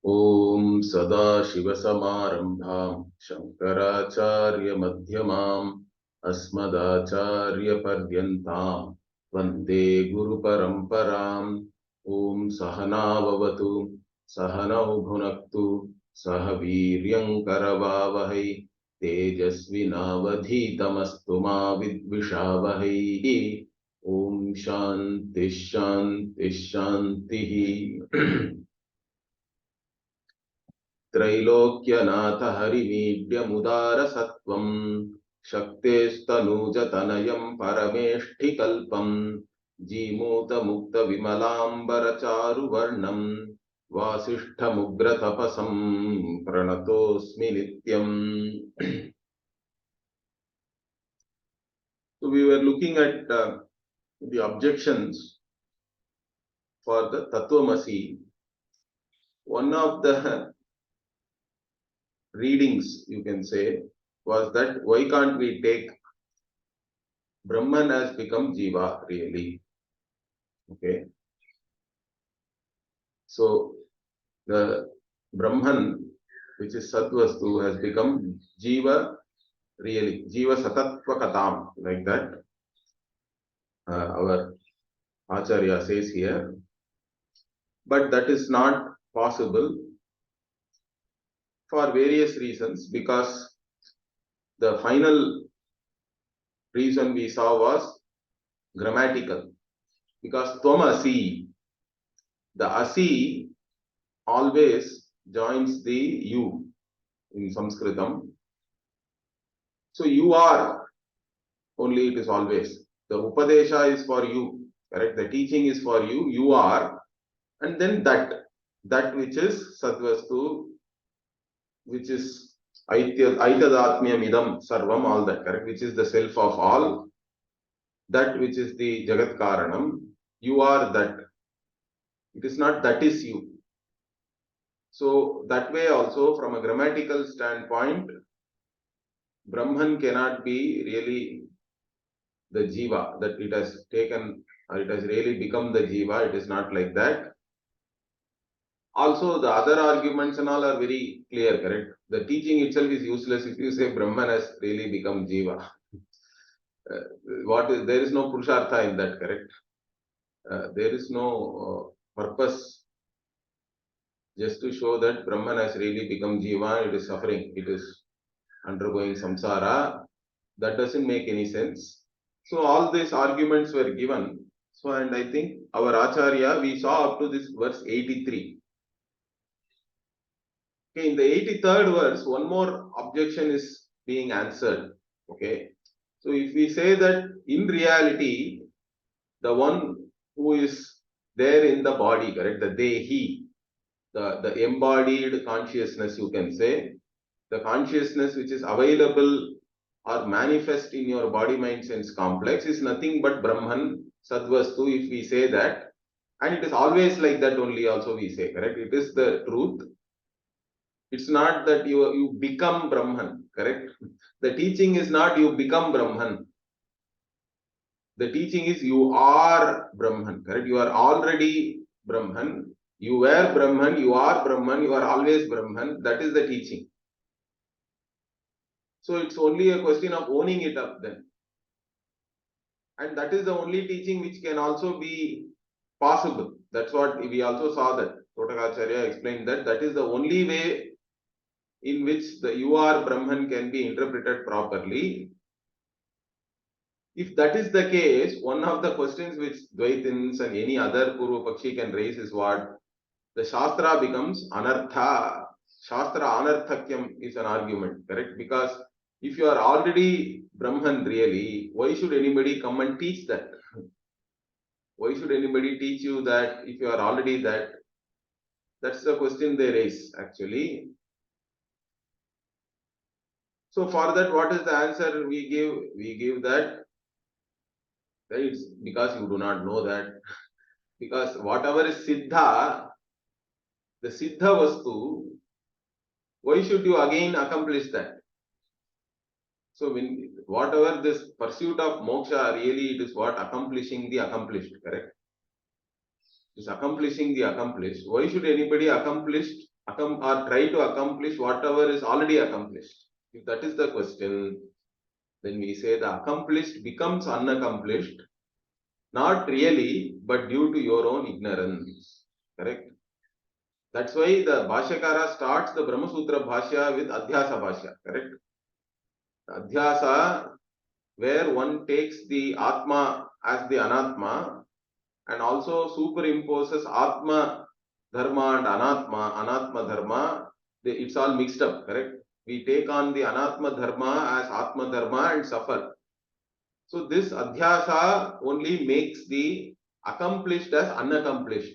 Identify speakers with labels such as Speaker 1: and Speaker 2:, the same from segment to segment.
Speaker 1: Om Sadashivasamarambham Shankaraachaarya Madhyamam Asmadacharya Paryantam Vande Guru Paramparam. Om Sahana Vavatu Sahanau Bhunaktu Sahaviryam Karavavahai Tejasvinavadhitamastu ma vidvishavahai. Om Shanti Shanti Shanti. Trailokyanath हरिमीड्यमुदार सत्वं शक्तेस्तनूजतनयं परमेष्ठिकल्पं जीमूतमुक्तविमलाम्बरचारुवर्णं वासिष्ठमुग्रतपसं प्रणतोऽस्मि नित्यम्. So we were looking at the objections for the Tattvamasi. One of the readings, you can say, was that why can't we take Brahman has become Jiva really? Okay. So the Brahman, which is Satvastu, has become Jiva really. Jiva Satatva Katam, like that. Our Acharya says here. But that is not possible for various reasons, because the final reason we saw was grammatical. Because Tvamasi, the Asi always joins the you in Sanskritam. So you are, only it is always. The Upadesha is for you, correct? The teaching is for you, you are, and then that which is Sadvastu, which is Aitadatmyam idam sarvam, all that, correct? Which is the self of all, that which is the Jagat Karanam, you are that. It is not that is you. So that way also, from a grammatical standpoint, Brahman cannot be really the Jiva, that it has taken or it has really become the Jiva. It is not like that. Also, the other arguments and all are very clear, correct? The teaching itself is useless if you say Brahman has really become Jiva. There is no Purushartha in that, correct? There is no purpose just to show that Brahman has really become Jiva, it is suffering, it is undergoing samsara. That doesn't make any sense. So all these arguments were given. So, and I think our Acharya, we saw up to this verse 83. Okay, in the 83rd verse, one more objection is being answered. Okay, so if we say that in reality, the one who is there in the body, correct, the Dehi, the embodied consciousness, you can say, the consciousness which is available or manifest in your body, mind, sense complex is nothing but Brahman, Sadvastu, if we say that. And it is always like that only also we say, correct? It is the truth. It's not that you become Brahman, correct? The teaching is not you become Brahman. The teaching is you are Brahman, correct? You are already Brahman. You were Brahman, you are Brahman, you are always Brahman. That is the teaching. So it's only a question of owning it up then. And that is the only teaching which can also be possible. That's what we also saw, that Totakaacharya explained that that is the only way in which the you are Brahman can be interpreted properly. If that is the case, one of the questions which Dvaitins and any other Purva Pakshi can raise is what? The Shastra becomes Anartha. Shastra Anarthakyam is an argument, correct? Because if you are already Brahman really, why should anybody come and teach that? Why should anybody teach you that if you are already that? That's the question they raise actually. So for that, what is the answer we give? We give that it's because you do not know that. Because whatever is Siddha, the Siddha Vastu, why should you again accomplish that? So when whatever this pursuit of moksha, really it is what? Accomplishing the accomplished, correct? It is accomplishing the accomplished. Why should anybody accomplish or try to accomplish whatever is already accomplished. If that is the question, then we say the accomplished becomes unaccomplished, not really, but due to your own ignorance. Correct? That's why the Bhashyakara starts the Brahma Sutra Bhashya with Adhyasa Bhashya. Correct? Adhyasa, where one takes the Atma as the Anatma and also superimposes Atma Dharma and Anatma Dharma, it's all mixed up, correct? We take on the Anatma Dharma as Atma Dharma and suffer. So this Adhyasa only makes the accomplished as unaccomplished.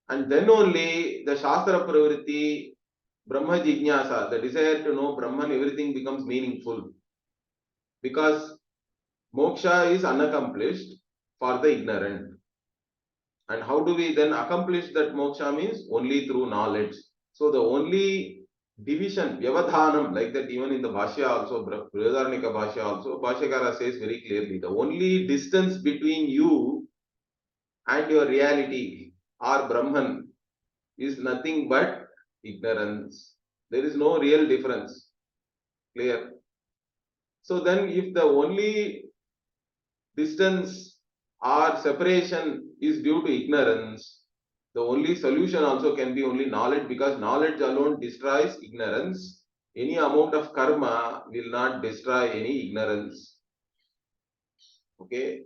Speaker 1: And then only the Shastra Pravritti, Brahma Jijnasa, the desire to know Brahman, everything becomes meaningful. Because moksha is unaccomplished for the ignorant. And how do we then accomplish that moksha means? Only through knowledge. So the only division, vyavadhanam, like that even in the Bhashya also, Brihadaranyaka Bhashya also, Bhashyakara says very clearly, the only distance between you and your reality or Brahman is nothing but ignorance. There is no real difference. Clear? So then if the only distance or separation is due to ignorance, the only solution also can be only knowledge, because knowledge alone destroys ignorance. Any amount of karma will not destroy any ignorance. Okay?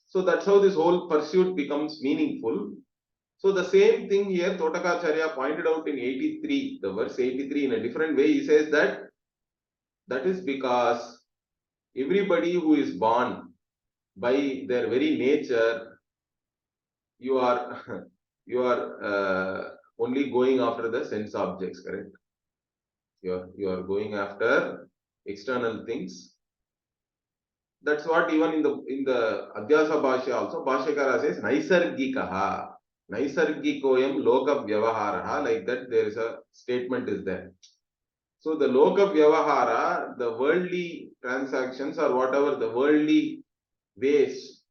Speaker 1: So that's how this whole pursuit becomes meaningful. So the same thing here, Totakaacharya pointed out in 83, the verse 83 in a different way. He says that is because everybody who is born, by their very nature, you are only going after the sense objects, correct? You are going after external things. That's what even in the Adhyasa Bhashya also, Bhashyakara says, Naisargikaha, Naisargikoyam Loka Vyavaharaha, like that there is a statement is there. So the Loka Vyavahara, the worldly transactions or whatever the worldly ways,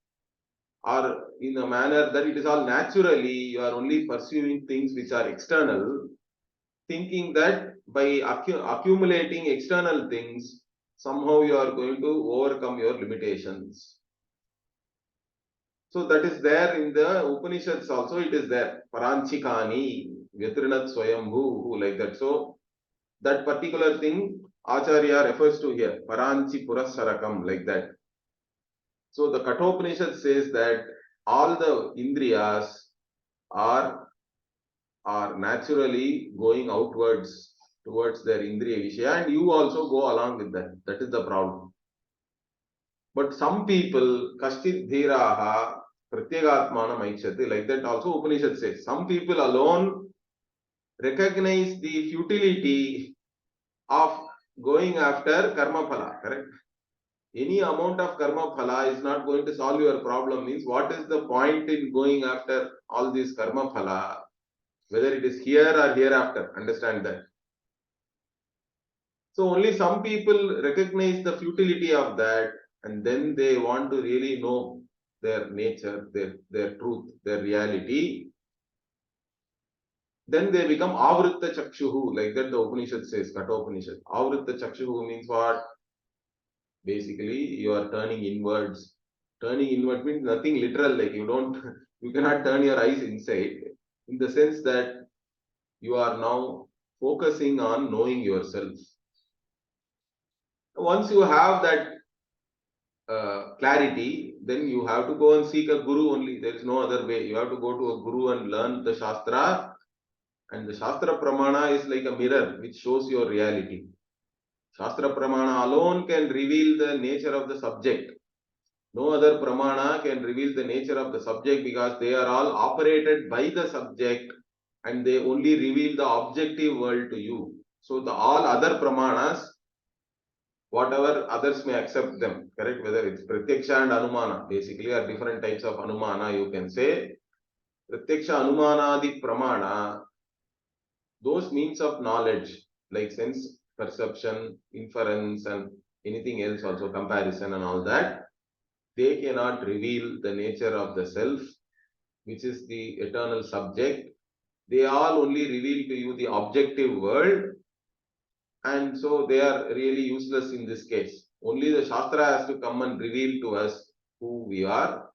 Speaker 1: or in a manner that it is all naturally, you are only pursuing things which are external, thinking that by accumulating external things, somehow you are going to overcome your limitations. So that is there in the Upanishads also, it is there. Paranchikani, Vyatrinat Swayambhu, like that. So that particular thing Acharya refers to here, Paranchi Purasarakam, like that. So the Kathopanishad says that all the Indriyas are naturally going outwards towards their Indriya Vishaya, and you also go along with that. That is the problem. But some people, Kashtit Dhiraha, Pratyagatmana Maikshati, like that also Upanishad says. Some people alone recognize the futility of going after karma phala, correct? Any amount of karma phala is not going to solve your problem. Means what is the point in going after all this karma phala, whether it is here or hereafter? Understand that. So only some people recognize the futility of that, and then they want to really know their nature, their truth, their reality. Then they become avritta chakshuhu, like that the Upanishad says, Kathopanishad. Avritta chakshuhu means what? Basically, you are turning inwards. Turning inward means nothing literal, like you cannot turn your eyes inside, in the sense that you are now focusing on knowing yourself. Once you have that clarity, then you have to go and seek a guru only. There is no other way. You have to go to a guru and learn the Shastra. And the Shastra Pramana is like a mirror which shows your reality. Shastra Pramana alone can reveal the nature of the subject. No other Pramana can reveal the nature of the subject, because they are all operated by the subject and they only reveal the objective world to you. So all other Pramanas, whatever others may accept them, correct? Whether it's Pratyaksha and Anumana, basically are different types of Anumana, you can say. Pratyaksha Anumanadi Pramana, those means of knowledge, like sense perception, inference, and anything else also, comparison and all that, they cannot reveal the nature of the self, which is the eternal subject. they all only reveal to you the objective world, and so they are really useless in this case. Only the Shastra has to come and reveal to us who we are,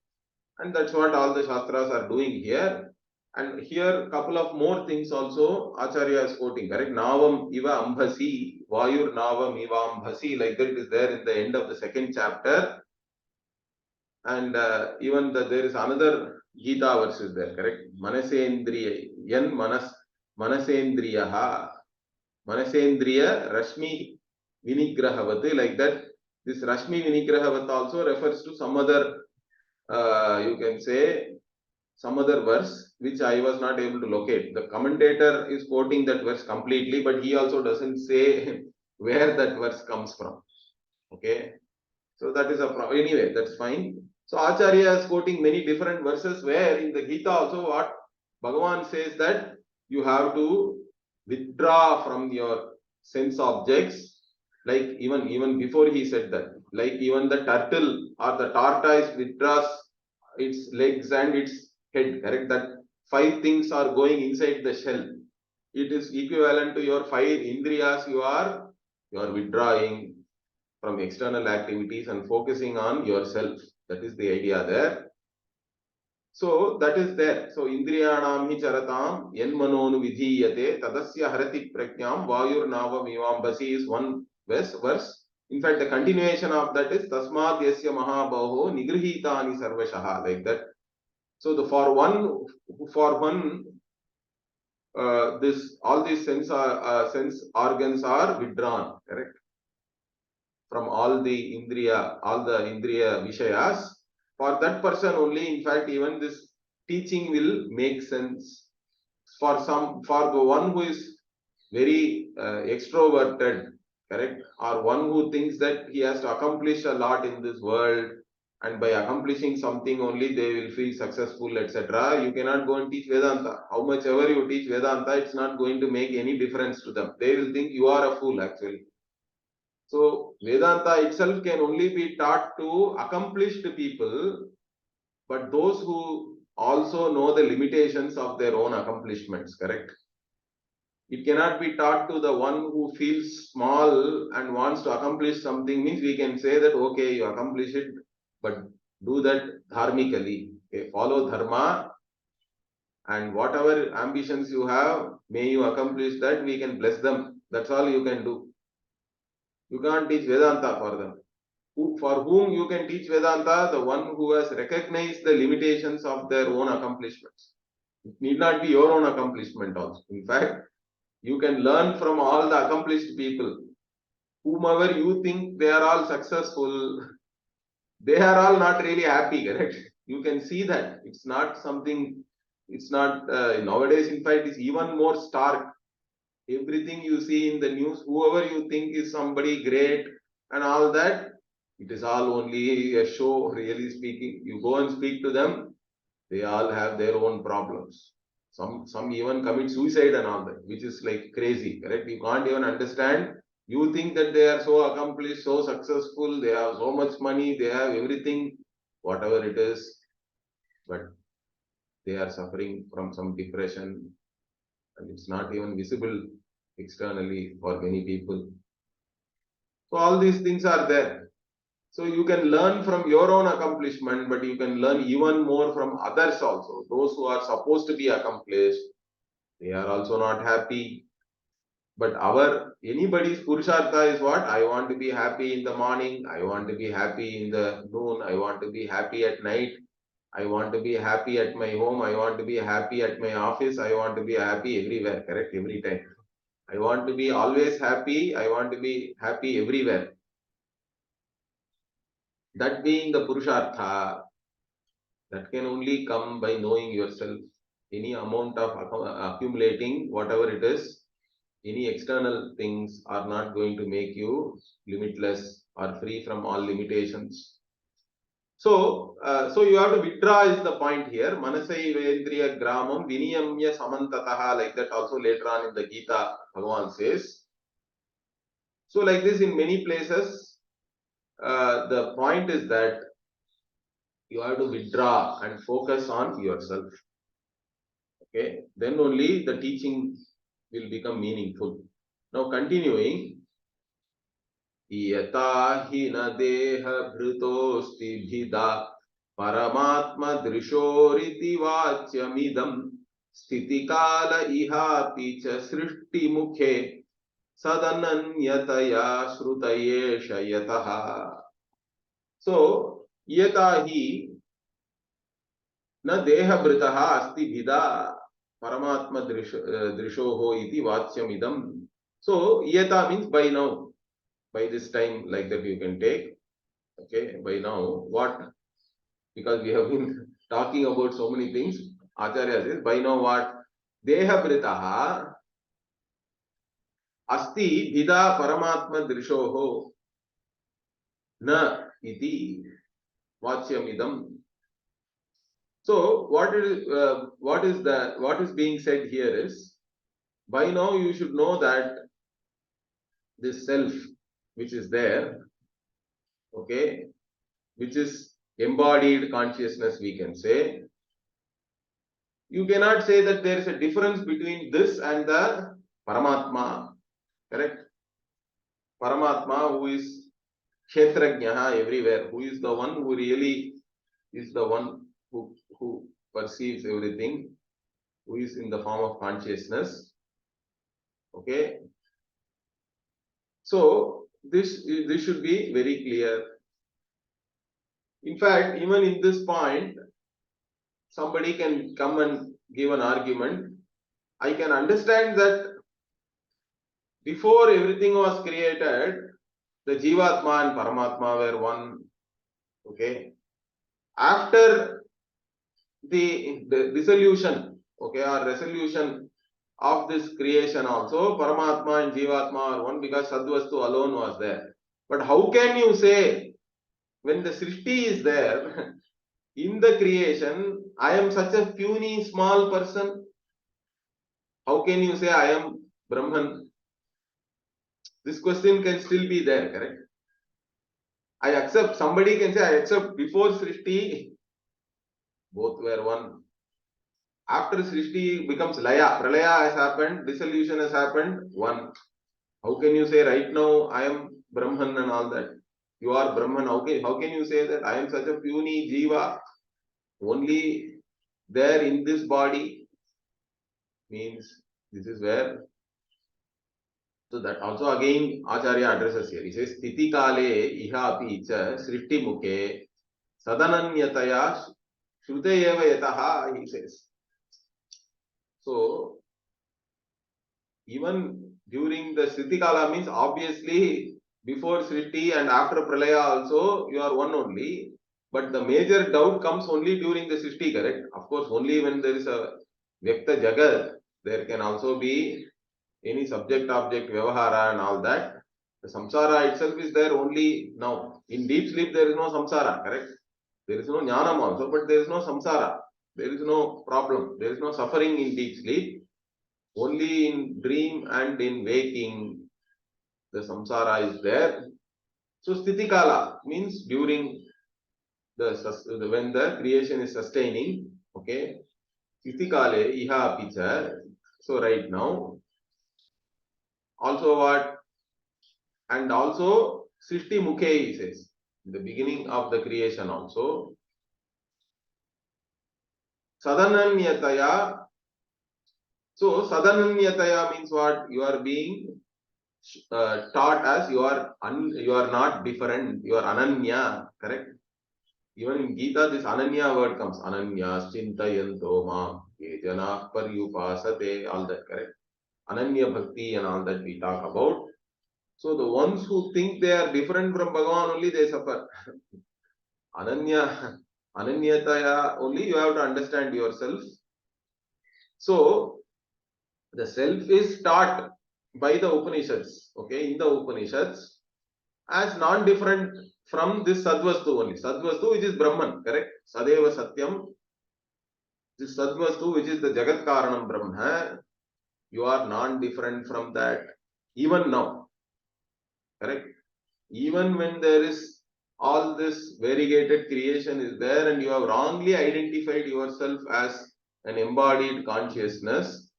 Speaker 1: and that's what all the Shastras are doing here. And here, a couple of more things also Acharya is quoting, correct? Navam iva ambhasi, vayur navam iva ambhasi, like that it is there in the end of the second chapter. And even there is another Gita verse is there, correct? Manasendriya, yan manasendriyaha, manasendriya rashmi vinigrahavati, like that. This rashmi vinigrahavat also refers to some other, you can say, some other verse which I was not able to locate. The commentator is quoting that verse completely, but he also doesn't say where that verse comes from. Okay, so that is a problem. Anyway, that's fine. So Acharya is quoting many different verses where in the Gita also what Bhagavan says that you have to withdraw from your sense objects. Like even before he said that, like even the turtle or the tortoise withdraws its legs and its head, correct? That 5 things are going inside the shell. It is equivalent to your 5 indriyas. You are withdrawing from external activities and focusing on yourself. That is the idea there. So that is there. So indriyanam hi charatam yanmanonu vidhiyate tadasya harati prakyam vayur navam ivambasi is one verse. In fact, the continuation of that is tasmad yasya mahabaho nigrihitani sarvashaha, like that. So the for one this all these sense organs are withdrawn, correct, from all the indriya vishayas. For that person only, in fact, even this teaching will make sense. For the one who is very extroverted, correct, or one who thinks that he has to accomplish a lot in this world, and by accomplishing something only they will feel successful, etc. You cannot go and teach Vedanta. How much ever you teach Vedanta, it's not going to make any difference to them. They will think you are a fool actually. So Vedanta itself can only be taught to accomplished people, but those who also know the limitations of their own accomplishments, correct? It cannot be taught to the one who feels small and wants to accomplish something. Means we can say that, okay, you accomplish it, but do that dharmically. Okay, follow dharma, and whatever ambitions you have, may you accomplish that. We can bless them. That's all you can do. You can't teach Vedanta for them. For whom you can teach Vedanta? The one who has recognized the limitations of their own accomplishments. It need not be your own accomplishment also. In fact, you can learn from all the accomplished people. Whomever you think they are all successful, they are all not really happy, correct? You can see that. It's not something, it's not, nowadays, in fact, it's even more stark. Everything you see in the news, whoever you think is somebody great and all that, it is all only a show, really speaking. You go and speak to them, they all have their own problems. Some even commit suicide and all that, which is like crazy, correct? You can't even understand. You think that they are so accomplished, so successful, they have so much money, they have everything, whatever it is, but they are suffering from some depression, and it's not even visible externally for many people. So all these things are there. So you can learn from your own accomplishment, but you can learn even more from others also. Those who are supposed to be accomplished, they are also not happy. But anybody's purushartha is what? I want to be happy in the morning, I want to be happy in the noon, I want to be happy at night, I want to be happy at my home, I want to be happy at my office, I want to be happy everywhere, correct? Every time. I want to be always happy, I want to be happy everywhere. That being the purushartha, that can only come by knowing yourself. Any amount of accumulating, whatever it is, any external things are not going to make you limitless or free from all limitations. So you have to withdraw is the point here. Manasai Vendriya Gramam Viniyamya Samantataha, like that also later on in the Gita, Bhagavan says. So like this in many places, the point is that you have to withdraw and focus on yourself. Okay, then only the teaching will become meaningful. Now continuing, yata hi na deha bhritosti bhida paramatma drishoriti vachyamidam sthiti kala ihapi cha srishti mukhe sadananyataya shrutayesha yataha. So, yata hi na deha britaha asti bhida paramatma drishoho iti vachyamidam. So, yata means by now, by this time, like that you can take. Okay, by now, what? Because we have been talking about so many things. Acharya says, by now what? Deha britaha asti bhida paramatma drishoho na iti vachyamidam. So what is being said here is, by now you should know that this self which is there, okay, which is embodied consciousness, we can say. You cannot say that there is a difference between this and the Paramatma, correct? Paramatma, who is Kshetrajnaha everywhere, who is the one who really is the one who perceives everything, who is in the form of consciousness. Okay. So this should be very clear. In fact, even in this point, somebody can come and give an argument. I can understand that before everything was created, the Jivatma and Paramatma were one. Okay. After the dissolution, okay, or resolution of this creation also, Paramatma and Jivatma are one because Sadvastu alone was there. But how can you say, when the Srishti is there, in the creation, I am such a puny small person? How can you say I am Brahman? This question can still be there, correct? I accept, somebody can say, I accept before Srishti, both were one. After Srishti becomes Laya, Pralaya has happened, dissolution has happened, one. How can you say right now I am Brahman and all that? You are Brahman. How can you say that I am such a puny Jiva, only there in this body? Means this is where. So that also again Acharya addresses here. He says, Sthiti kale iha api cha srishti mukhe sadananyataya shruteyeva yataha, he says. So even during the Sriti Kala means obviously before Sriti and after Pralaya also you are one only. But the major doubt comes only during the Sriti, correct? Of course, only when there is a Vyakta Jagat, there can also be any subject-object Vyavahara and all that. The samsara itself is there only now. In deep sleep, there is no samsara, correct? There is no jnanam also, but there is no samsara. There is no problem. There is no suffering in deep sleep. Only in dream and in waking, the samsara is there. So sthiti kala means during when the creation is sustaining. Okay, sthiti kale iha apicha. So right now, also what? And also srishti mukhe, he says, in the beginning of the creation also. Sadananyataya. So sadananyataya means what? You are being taught as you are not different, you are ananya, correct? Even in Gita, this ananya word comes. Ananyas chintayanto mam ye jana paryupasate, all that, correct? Ananya bhakti and all that we talk about. So the ones who think they are different from Bhagavan, only they suffer. Ananyataya, only you have to understand yourself. So the self is taught by the Upanishads, okay, in the Upanishads, as non-different from this Sadvastu only. Sadvastu, which is Brahman, correct? Sadeva Satyam. This Sadvastu, which is the Jagat Karanam Brahma, you are non-different from that. Even now, correct? Even when there is all this variegated creation is there and you have wrongly identified yourself as an embodied consciousness,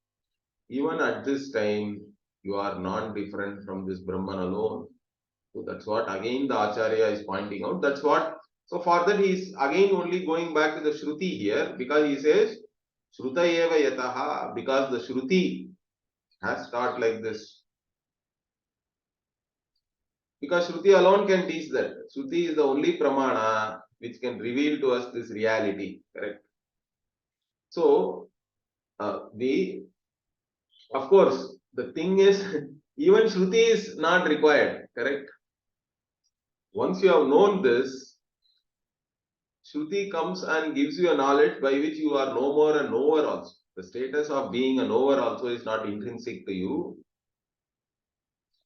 Speaker 1: even at this time, you are non-different from this Brahman alone. So that's what again the Acharya is pointing out. That's what, so for that he is again only going back to the Shruti here, because he says, Shruta eva yataha, because the Shruti has taught like this. Because Shruti alone can teach that. Shruti is the only pramana which can reveal to us this reality. Correct? So, of course, the thing is, even Shruti is not required. Correct? Once you have known this, Shruti comes and gives you a knowledge by which you are no more a knower also. The status of being a knower also is not intrinsic to you.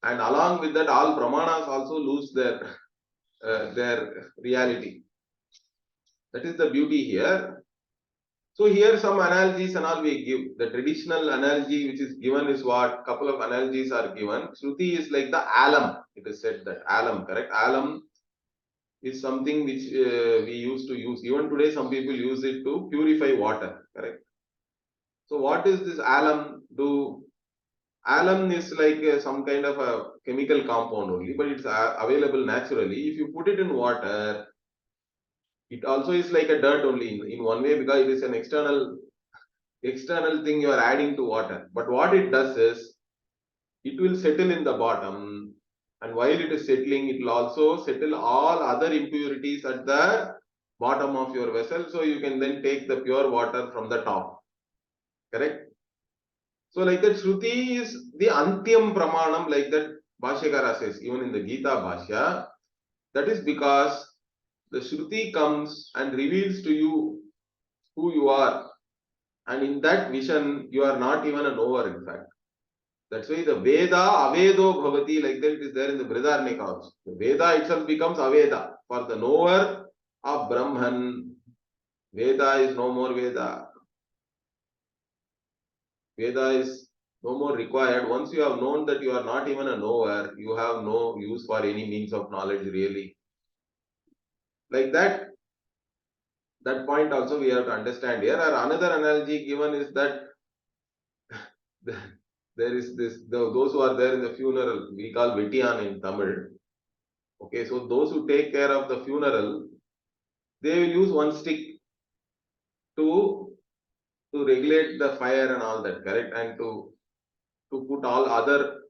Speaker 1: And along with that, all pramanas also lose their reality. That is the beauty here. So here some analogies and all we give. The traditional analogy which is given is what? Couple of analogies are given. Shruti is like the alum. It is said that alum, correct? Alum is something which we used to use. Even today some people use it to purify water, correct? So what is this alum do? Alum is like some kind of a chemical compound only, but it's available naturally. If you put it in water, it also is like a dirt only in one way, because it is an external thing you are adding to water. But what it does is, it will settle in the bottom, and while it is settling, it will also settle all other impurities at the bottom of your vessel, so you can then take the pure water from the top. Correct? So like that, Shruti is the Antyam Pramanam, like that Bhashyakara says, even in the Gita Bhashya. That is because the Shruti comes and reveals to you who you are. And in that vision, you are not even a knower, in fact. That's why the Veda, Avedo Bhavati, like that it is there in the Brihadaranyaka also. The Veda itself becomes Aveda. For the knower of Brahman, Veda is no more Veda. Veda is no more required. Once you have known that you are not even a knower, you have no use for any means of knowledge really. Like that, that point also we have to understand here. Or another analogy given is that there is this, those who are there in the funeral, we call Vitiyan in Tamil. Okay, so those who take care of the funeral, they will use one stick to regulate the fire and all that, correct? And to put all other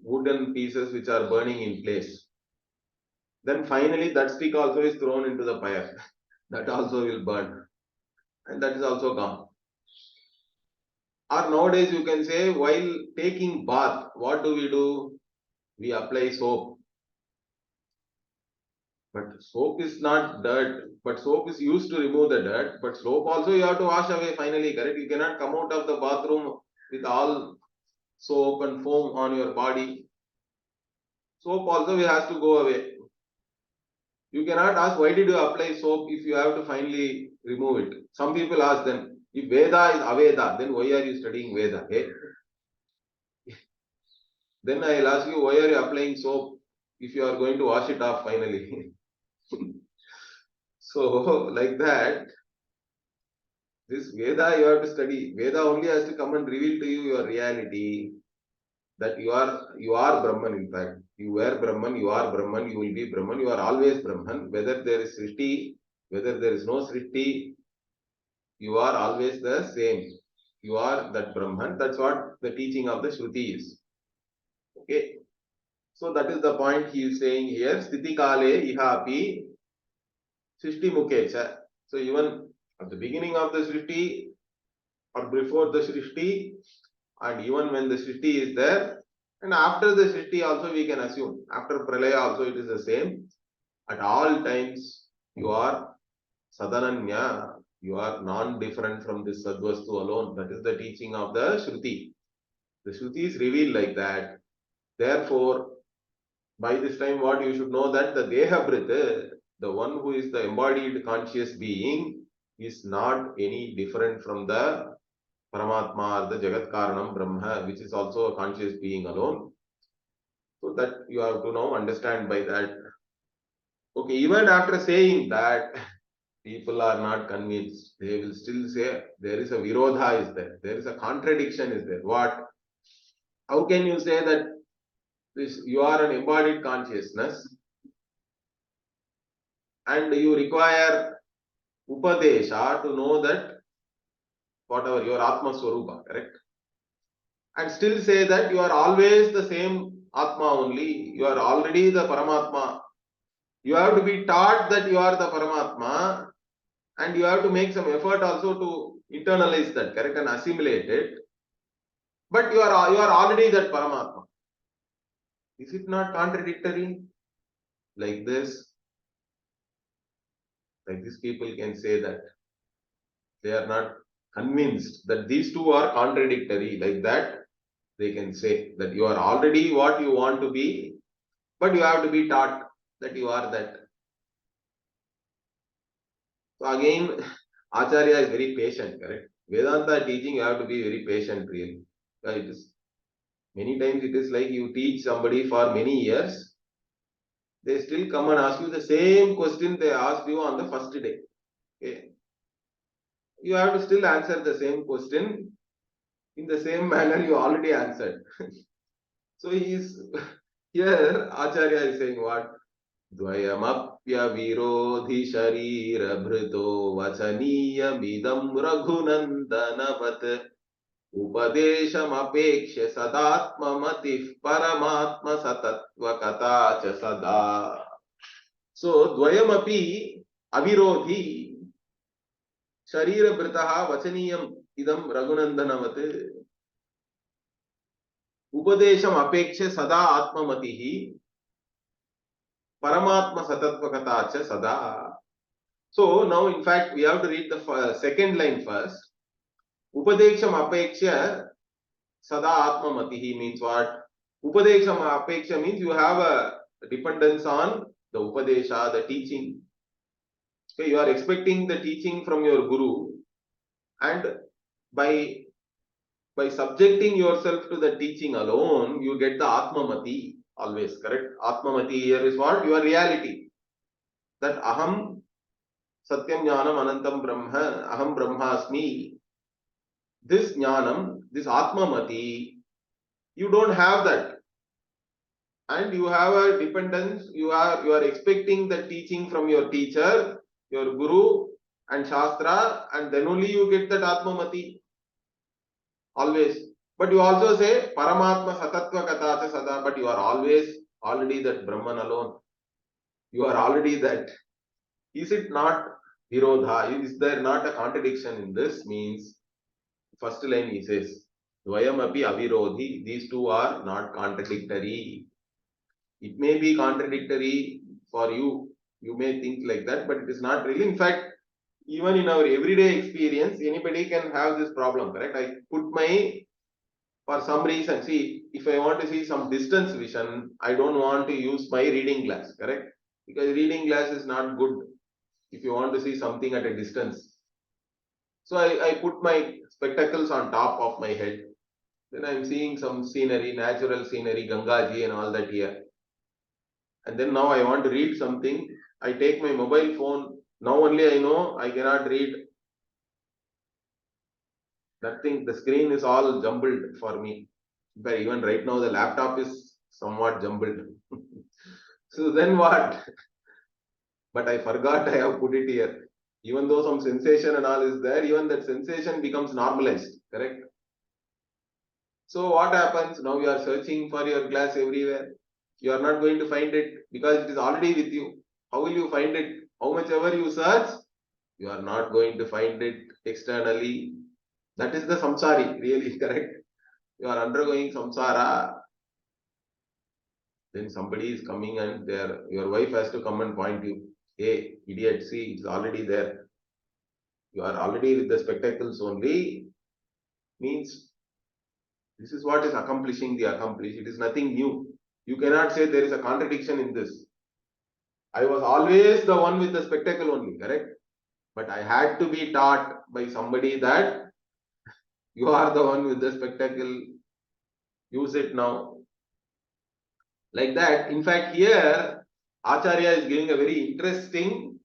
Speaker 1: wooden pieces which are burning in place. Then finally that stick also is thrown into the fire. That also will burn. And that is also gone. Or nowadays you can say, while taking bath, what do? We apply soap. But soap is not dirt, but soap is used to remove the dirt. But soap also you have to wash away finally, correct? You cannot come out of the bathroom with all soap and foam on your body. Soap also has to go away. You cannot ask, why did you apply soap if you have to finally remove it? Some people ask then, if Veda is Aveda, then why are you studying Veda? Eh? Then I will ask you, why are you applying soap if you are going to wash it off finally? So, like that, this Veda you have to study. Veda only has to come and reveal to you your reality, that you are Brahman in fact. You were Brahman, you are Brahman, you will be Brahman, you are always Brahman. Whether there is Srishti, whether there is no Srishti, you are always the same. You are that Brahman. That's what the teaching of the Shruti is. Okay. So that is the point he is saying here. Sthiti kale ihapi Srishti mukecha. So even at the beginning of the Srishti or before the Srishti, and even when the Srishti is there, and after the Srishti also we can assume. After Pralaya also it is the same. At all times you are Sadananya. You are non-different from this Sadvastu alone. That is the teaching of the Shruti. The Shruti is revealed like that. Therefore, by this time what you should know, that the Dehabrita, the one who is the embodied conscious being, is not any different from the Paramatma or the Jagat Karanam Brahma, which is also a conscious being alone. So that you have to now understand by that. Okay, even after saying that, people are not convinced. They will still say there is a virodha is there. There is a contradiction is there. What? How can you say that you are an embodied consciousness and you require upadesha to know that whatever your Atma Swarupa, correct? And still say that you are always the same Atma only. You are already the Paramatma. You have to be taught that you are the Paramatma, and you have to make some effort also to internalize that, correct, and assimilate it. But you are already that Paramatma. Is it not contradictory? Like this people can say that they are not convinced that these two are contradictory. Like that, they can say that you are already what you want to be, but you have to be taught that you are that. So again, Acharya is very patient, correct? Vedanta teaching, you have to be very patient, really. It is, many times it is like you teach somebody for many years, they still come and ask you the same question they asked you on the first day. Okay? You have to still answer the same question in the same manner you already answered. So he is here, Acharya is saying what? Dvayamapya virodhi sharira bhrito vachaniyamidam raghunandanavat upadeshamapekshya sadatmamatif paramatma satatvakata cha sada. So dvayamapi avirodhi sharira britaha vachaniyam idam raghunandanavat upadesham apekshya sada atmamatihi Paramatma Satatvakata cha Sada. So now in fact we have to read the second line first. Upadeksham Apeksha Sada Atma Matihi means what? Upadeksham Apeksha means you have a dependence on the Upadesha, the teaching. Okay, you are expecting the teaching from your Guru, and by subjecting yourself to the teaching alone, you get the Atma Mati. Always, correct? Atma Mati here is what? Your reality. That aham satyam jnanam anantam brahma, aham brahmasmi. This jnanam, this atmamati, you don't have that. And you have a dependence, you are expecting the teaching from your teacher, your guru and shastra, and then only you get that atmamati. Always. But you also say paramatma satatva katacha sada, but you are always already that Brahman alone. You are already that. Is it not virodha? Is there not a contradiction in this? Means, first line he says, Dvayam api avirodhi, these two are not contradictory. It may be contradictory for you. You may think like that, but it is not really. In fact, even in our everyday experience, anybody can have this problem, correct? I put for some reason, see, if I want to see some distance vision, I don't want to use my reading glass, correct? Because reading glass is not good if you want to see something at a distance. So I put my spectacles on top of my head. Then I'm seeing some scenery, natural scenery, Gangaji and all that here. And then now I want to read something. I take my mobile phone. Now only I know I cannot read. That thing, the screen is all jumbled for me. But even right now the laptop is somewhat jumbled. So then what? But I forgot I have put it here. Even though some sensation and all is there, even that sensation becomes normalized, correct? So what happens? Now you are searching for your glass everywhere. You are not going to find it because it is already with you. How will you find it? How much ever you search, you are not going to find it externally. That is the samsari, really, correct? You are undergoing samsara. Then somebody is coming and your wife has to come and point you. Hey, idiot, see, it's already there. You are already with the spectacles only. Means this is what is accomplishing the accomplished. It is nothing new. You cannot say there is a contradiction in this. I was always the one with the spectacle only, correct? But I had to be taught by somebody that you are the one with the spectacle. Use it now. Like that. In fact, here Acharya is giving a very interesting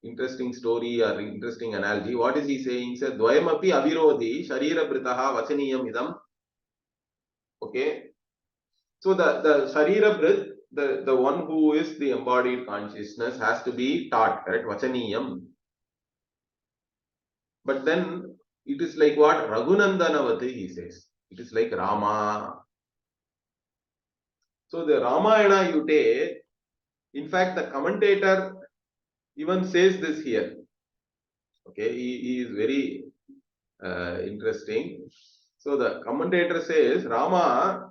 Speaker 1: interesting story or interesting analogy. What is he saying? He said, Dvayamapi avirodhi sharira britaha vachaniyam idam. Okay. So the sharira brit, the one who is the embodied consciousness has to be taught, correct? Vachaniyam. But then it is like what? Raghunandanavati, he says. It is like Rama. So the Ramayana you take, in fact, the commentator even says this here. Okay, he is very interesting. So the commentator says Rama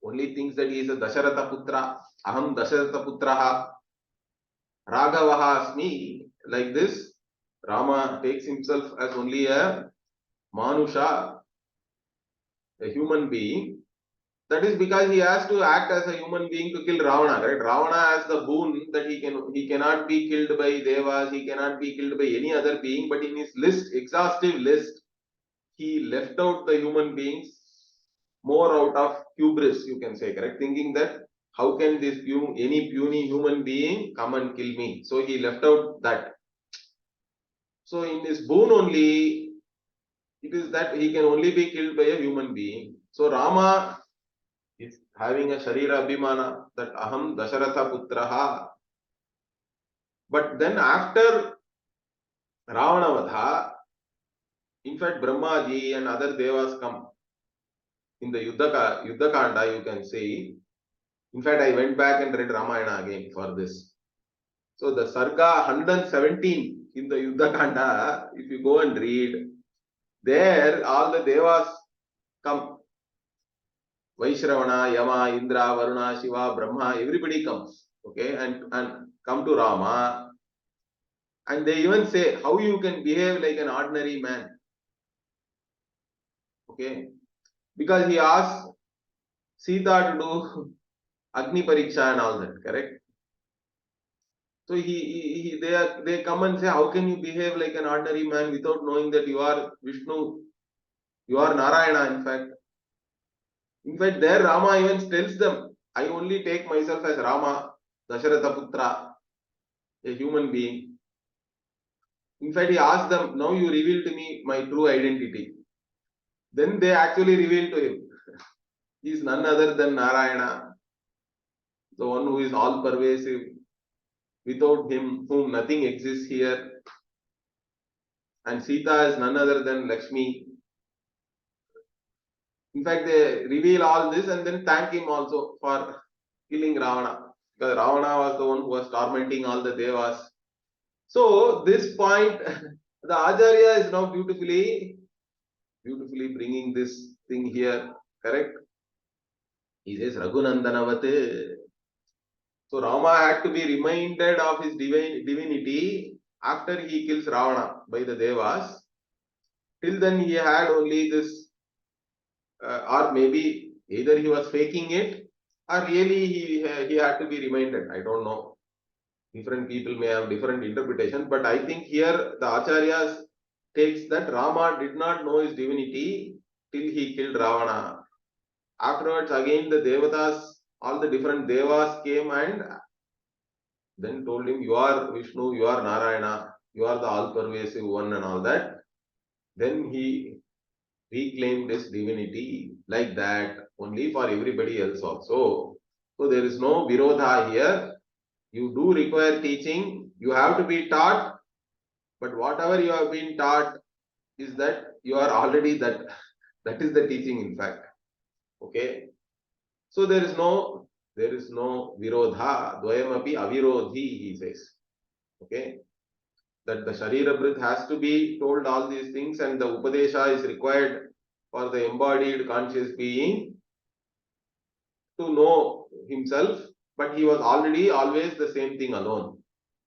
Speaker 1: only thinks that he is a Dasharatha Putra. Aham Dasharatha Putraha. Raghavaha Asmi. Like this, Rama takes himself as only a Manusha, a human being. That is because he has to act as a human being to kill Ravana, right? Ravana has the boon that he cannot be killed by Devas, he cannot be killed by any other being, but in his list, exhaustive list, he left out the human beings more out of hubris, you can say, correct? Thinking that how can this any puny human being come and kill me? So he left out that. So in his boon only, it is that he can only be killed by a human being. So Rama is having a Sharira Abhimana that Aham Dasharatha Putraha. But then after Ravanavadha, in fact Brahmaji and other Devas come. In the Yuddhakanda, you can say. In fact, I went back and read Ramayana again for this. So the Sarga 117 in the Yuddhakanda, if you go and read, there all the Devas come. Vaishravana, Yama, Indra, Varuna, Shiva, Brahma, everybody comes. Okay, and come to Rama. And they even say how you can behave like an ordinary man. Okay, because he asked Sita to do Agni Pariksha and all that, correct? So they come and say, how can you behave like an ordinary man without knowing that you are Vishnu, you are Narayana, in fact. In fact, there Rama even tells them, I only take myself as Rama, Dasharatha Putra, a human being. In fact, he asked them, now you reveal to me my true identity. Then they actually reveal to him. He is none other than Narayana, the one who is all pervasive. Without him, whom nothing exists here. And Sita is none other than Lakshmi. In fact, they reveal all this and then thank him also for killing Ravana. Because Ravana was the one who was tormenting all the Devas. So, this point, the Acharya is now beautifully bringing this thing here. Correct? He says, Raghunandanavate. So, Rama had to be reminded of his divinity after he kills Ravana by the Devas. Till then, he had only this, or maybe either he was faking it, or really he had to be reminded. I don't know. Different people may have different interpretations, but I think here the Acharyas takes that Rama did not know his divinity till he killed Ravana. Afterwards, again the Devatas, all the different Devas came and then told him, you are Vishnu, you are Narayana, you are the all-pervasive one and all that. Then he reclaimed his divinity like that, only for everybody else also. So there is no virodha here. You do require teaching, you have to be taught, but whatever you have been taught is that you are already that. That is the teaching, in fact. Okay. So there is no virodha. Dvayamapi avirodhi, he says. Okay. That the Sharira Brit has to be told all these things, and the Upadesha is required for the embodied conscious being to know himself, but he was already always the same thing alone.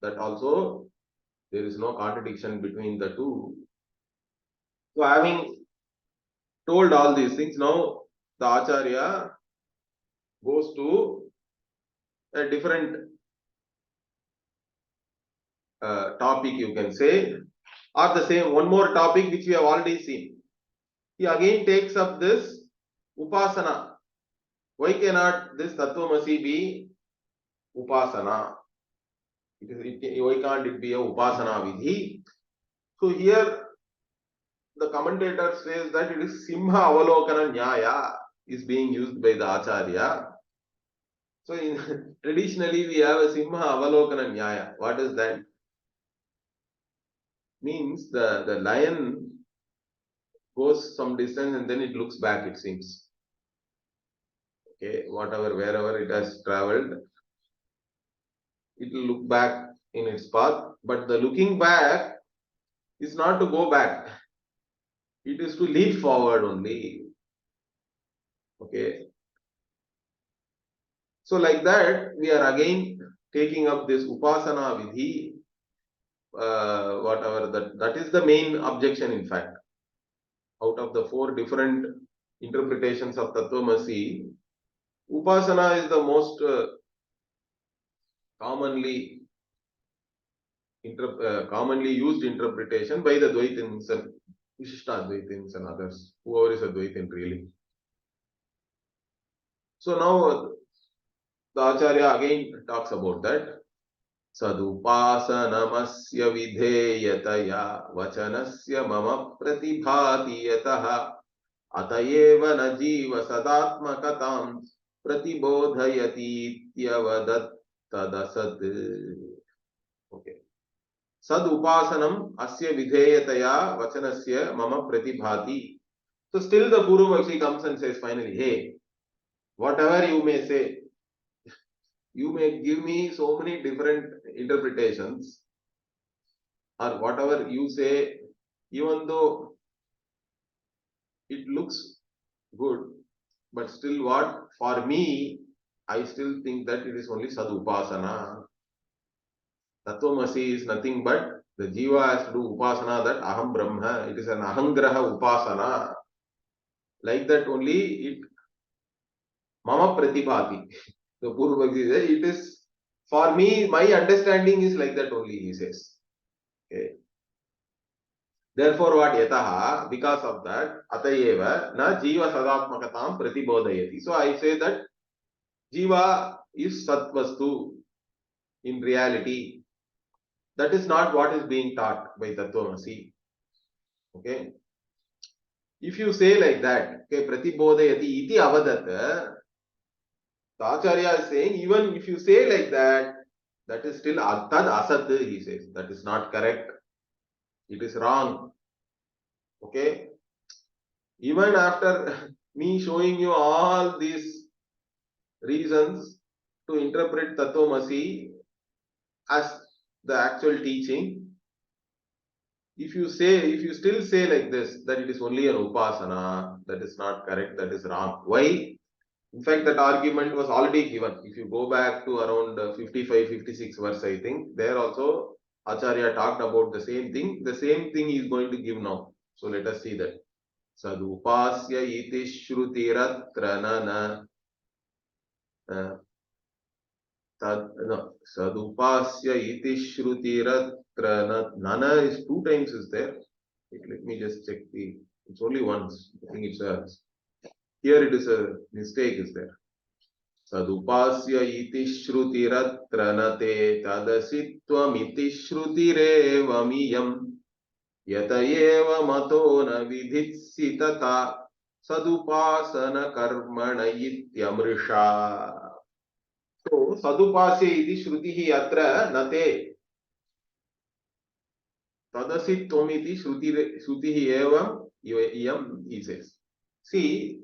Speaker 1: That also there is no contradiction between the two. So having told all these things, now the Acharya goes to a different topic, you can say, or the same one more topic which we have already seen. He again takes up this Upasana. Why cannot this Tattvamasi be Upasana? Why can't it be a upasana vidhi? So here the commentator says that it is Simha Avalokana Nyaya is being used by the Acharya. So traditionally we have a Simha Avalokana Nyaya. What is that? Means the lion goes some distance and then it looks back, it seems. Okay, wherever it has traveled, it will look back in its path. But the looking back is not to go back. It is to leap forward only. Okay. So like that, we are again taking up this upasana vidhi, whatever that is the main objection in fact. Out of the 4 different interpretations of Tattvamasi, upasana is the most commonly used interpretation by the Dvaitins and Vishishtadvaitins and others, whoever is a Dvaitin really. So now the Acharya again talks about that. Sadupasanamsya vidheyataya vachanasya mama pratibhati yataha atayeva na jiva sadatmakatam pratibodhayati ityavadat tadasad. Okay. Sadupasanam asya vidheyataya vachanasya mama pratibhati. So still the Guru Vakshi comes and says finally, hey, whatever you may say, you may give me so many different interpretations, or whatever you say, even though it looks good, but still what? For me, I still think that it is only sadupasana. Tattvamasi is nothing but the jiva has to do upasana, that aham brahma. It is an ahangraha upasana. Like that only it mama pratibhati. The Purvakti says, it is for me, my understanding is like that only, he says. Okay. Therefore, what yataha, because of that, atayeva na jiva sadatmakatam pratibodhayati. So I say that jiva is satvastu in reality. That is not what is being taught by Tattvamasi. Okay. If you say like that, okay, pratibodhayati iti avadat, the Acharya is saying, even if you say like that, that is still tad asat, he says. That is not correct. It is wrong. Okay. Even after me showing you all these reasons to interpret Tattvamasi as the actual teaching, if you still say like this, that it is only an upasana, that is not correct, that is wrong. Why? In fact, that argument was already given. If you go back to around 55, 56 verse, I think, there also Acharya talked about the same thing. The same thing he is going to give now. So let us see that. Sadupasya iti shrutiratra Sadupasya iti shrutiratra nana is 2 times is there. Let me just check it's only once. I think it's here it is a mistake is there. Sadupasya iti shrutiratra nate tadasitvam iti shrutirevamiyam yatayeva mato na vidhitsitata sadupasana karmana ityamrisha. So sadupasya iti shrutihi atra nate tadasitvam iti shrutihi evam iyam, he says. See,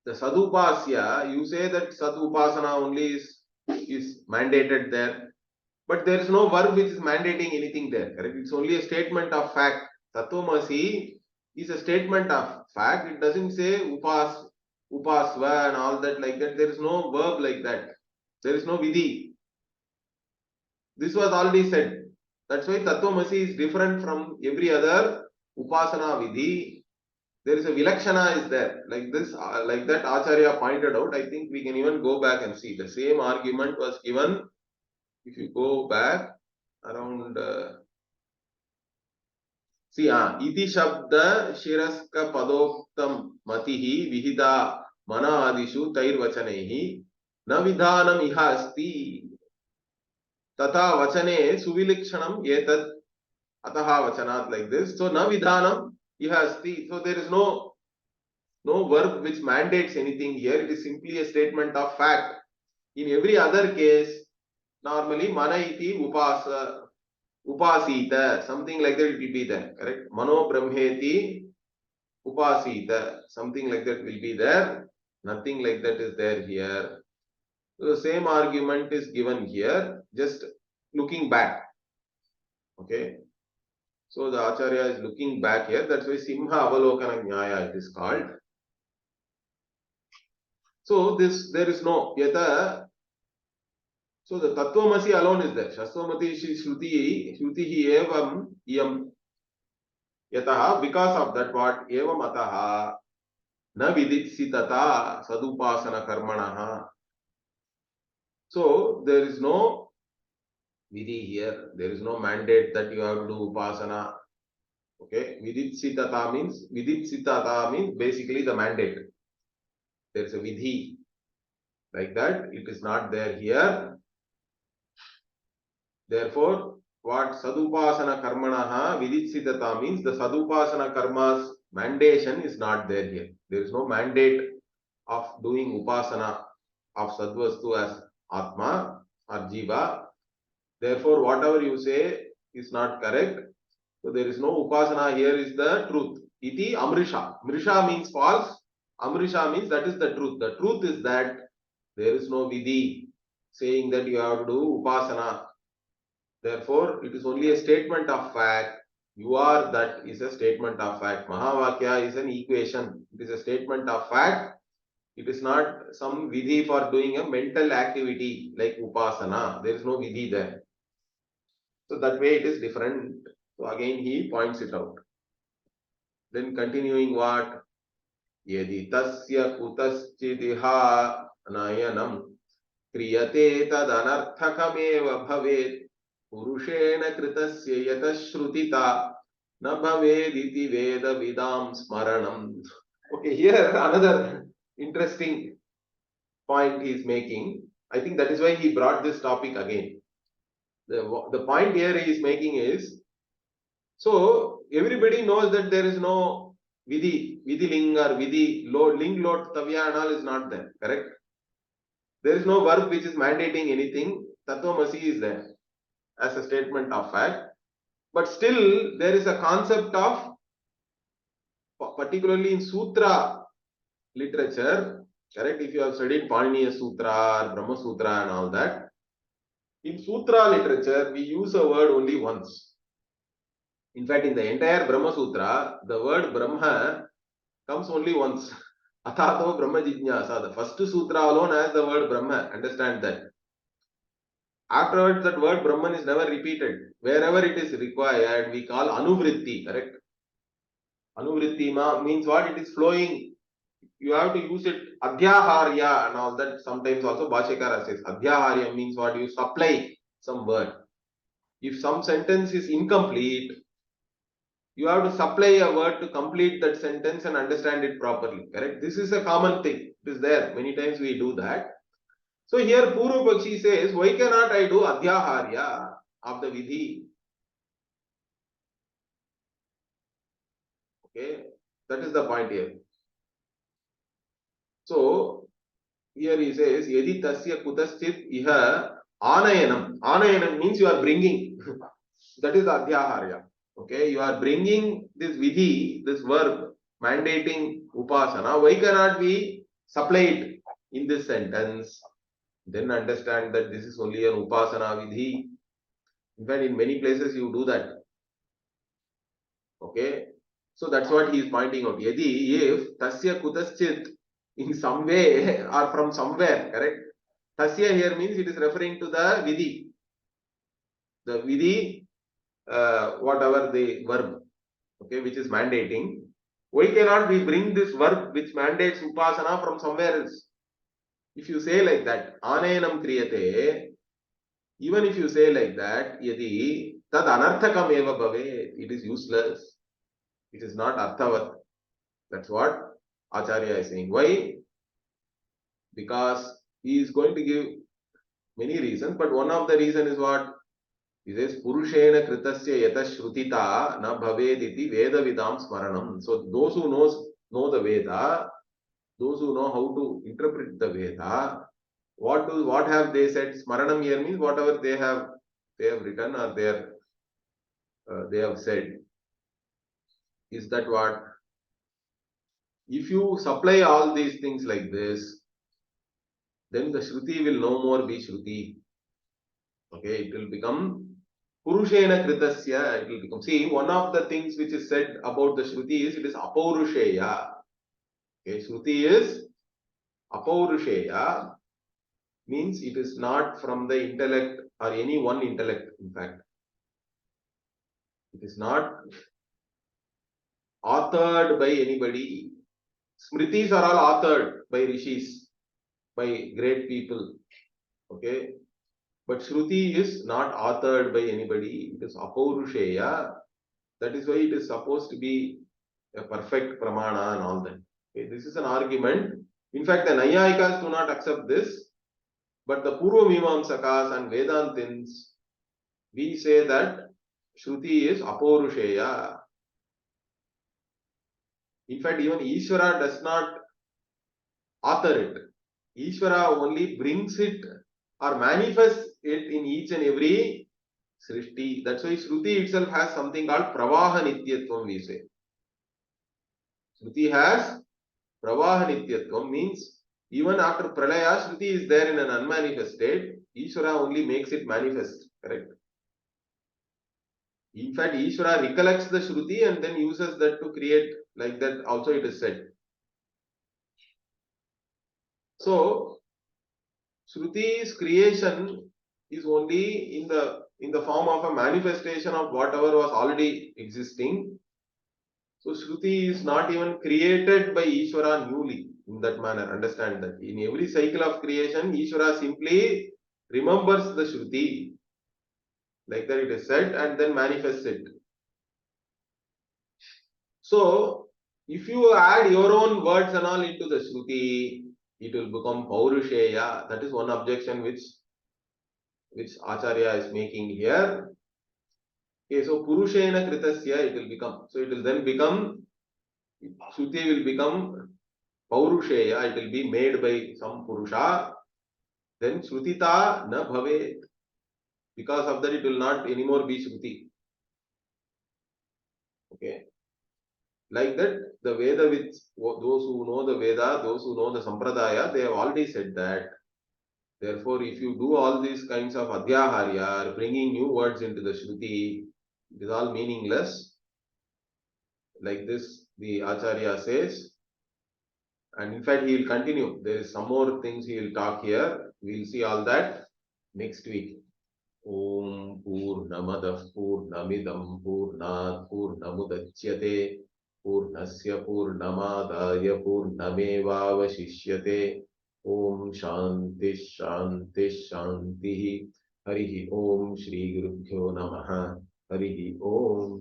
Speaker 1: the sadupasya, you say that sadupasana only is mandated there, but there is no verb which is mandating anything there, correct? It's only a statement of fact. Tattvamasi is a statement of fact. It doesn't say upasva and all that like that. There is no verb like that. There is no vidhi. This was already said. That's why Tattvamasi is different from every other upasana vidhi. There is a vilakshana is there, like this, like that Acharya pointed out. I think we can even go back and see the same argument was given. If you go back around, iti shabda shiraska padoktam matihi vihida mana adishu tairvachanehi na vidhanam iha asti. Tata vachane suvilikshanam etad ataha vachanat, like this. So na vidhanam ihasti. So there is no verb which mandates anything here. It is simply a statement of fact. In every other case, normally mana iti upasita, something like that it will be there, correct? Mano brahmeti upasita, something like that will be there. Nothing like that is there here. So the same argument is given here, just looking back. Okay. So the Acharya is looking back here. That's why Simha Avalokana Nyaya it is called. So there is no yata. So the Tattvamasi alone is there. Shastvamati Shruti evam iyam yataha. Because of that, what evam ataha na viditsitata sadupasana karmanaha. So there is no vidhi here. There is no mandate that you have to do upasana. Okay, viditsitata means basically the mandate. There is a vidhi like that. It is not there here. Therefore, what sadupasana karmanaha viditsitata means the sadupasana karma's mandation is not there here. There is no mandate of doing upasana of sadvastu as atma or jiva. Therefore, whatever you say is not correct. So there is no upasana here is the truth. Iti amrisha. Mrisha means false. Amrisha means that is the truth. The truth is that there is no vidhi saying that you have to do upasana. Therefore, it is only a statement of fact. You are that is a statement of fact. Mahavakya is an equation. It is a statement of fact. It is not some vidhi for doing a mental activity like upasana. There is no vidhi there. So that way it is different. So again he points it out. Then continuing what? Yadi tasya kutaschidiha nayanam kriyate tad anarthakameva bhavet purushena kritasya yata shrutita na bhavediti veda vidam smaranam. Okay, here another interesting point he is making. I think that is why he brought this topic again. The point here he is making is, so everybody knows that there is no vidhi ling or vidhi ling lot tavya and all is not there, correct? There is no verb which is mandating anything. Tattvamasi is there as a statement of fact. But still there is a concept of, particularly in sutra literature, correct? If you have studied Paniniya Sutra or Brahma Sutra and all that, in sutra literature we use a word only once. In fact, in the entire Brahma Sutra, the word Brahma comes only once. Athato Brahma Jijnasa. The first sutra alone has the word Brahma. Understand that. Afterwards, that word Brahman is never repeated. Wherever it is required, we call Anuvritti, correct? Anuvritti means what? It is flowing. You have to use it Adhyaharya and all that. Sometimes also Bhashyakara says Adhyaharya means what? You supply some word. If some sentence is incomplete, you have to supply a word to complete that sentence and understand it properly, correct? This is a common thing. It is there. Many times we do that. So here Purva Pakshi says, why cannot I do Adhyaharya of the Vidhi? Okay, that is the point here. So here he says, Yadi tasya kutaschit iha anayanam. Anayanam means you are bringing. That is Adhyaharya. Okay, you are bringing this vidhi, this verb, mandating upasana. Why cannot we supply it in this sentence? Then understand that this is only an upasana vidhi. In fact, in many places you do that. Okay, so that's what he is pointing out. Yadi, if tasya kutaschit, in some way or from somewhere, correct? Tasya here means it is referring to the vidhi. The vidhi, whatever the verb, okay, which is mandating. Why cannot we bring this verb which mandates upasana from somewhere else? If you say like that, anayanam kriyate, even if you say like that, yadi tad anarthakam eva bhave, it is useless. It is not arthavat. That's what Acharya is saying. Why? Because he is going to give many reasons, but one of the reason is what? He says, Purushena kritasya yata shrutita na bhavediti Veda vidam smaranam. So those who know the Veda, those who know how to interpret the Veda, what have they said? Smaranam here means whatever they have written or they have said. Is that what? If you supply all these things like this, then the Shruti will no more be Shruti. Okay, it will become Purushena Kritasya, it will become. See, one of the things which is said about the Shruti is it is Apaurusheya. Okay, Shruti is Apaurusheya, means it is not from the intellect or any one intellect, in fact. It is not authored by anybody. Smritis are all authored by rishis, by great people. Okay, but Shruti is not authored by anybody. It is Apaurusheya. That is why it is supposed to be a perfect pramana and all that. Okay, this is an argument. In fact, the Nayayikas do not accept this, but the Purva Mimamsakas and Vedantins, we say that Shruti is Apaurusheya. In fact, even Ishvara does not author it. Ishvara only brings it or manifests it in each and every Srishti. That's why Shruti itself has something called Pravaha Nityatvam, we say. Shruti has Pravaha Nityatvam, means even after Pralaya, Shruti is there in an unmanifest state. Ishvara only makes it manifest. Correct? In fact, Ishvara recollects the Shruti and then uses that to create, like that also it is said. So, Shruti's creation is only in the form of a manifestation of whatever was already existing. So Shruti is not even created by Ishvara newly in that manner. Understand that. In every cycle of creation, Ishvara simply remembers the Shruti. Like that it is said and then manifests it. So, if you add your own words and all into the Shruti, it will become Paurusheya. That is one objection which Acharya is making here. Okay, so Purushena Kritasya it will become. So it will then become, Shruti will become Paurusheya, it will be made by some Purusha. Then Shrutita na bhavet. Because of that it will not anymore be Shruti. Okay. Like that, the Veda with those who know the Veda, those who know the Sampradaya, they have already said that. Therefore, if you do all these kinds of Adhyaharya, bringing new words into the Shruti, it is all meaningless. Like this, the Acharya says. And in fact, he will continue. There is some more things he will talk here. We will see all that next week. Om Purnamadah Purnamidam Purnat Purnamudachyate Purnasya Purnamadaya Purnamevavashishyate. Om Shanti Shanti Shanti. Harihi Om Shri Gurubhyo Namaha. Harihi Om.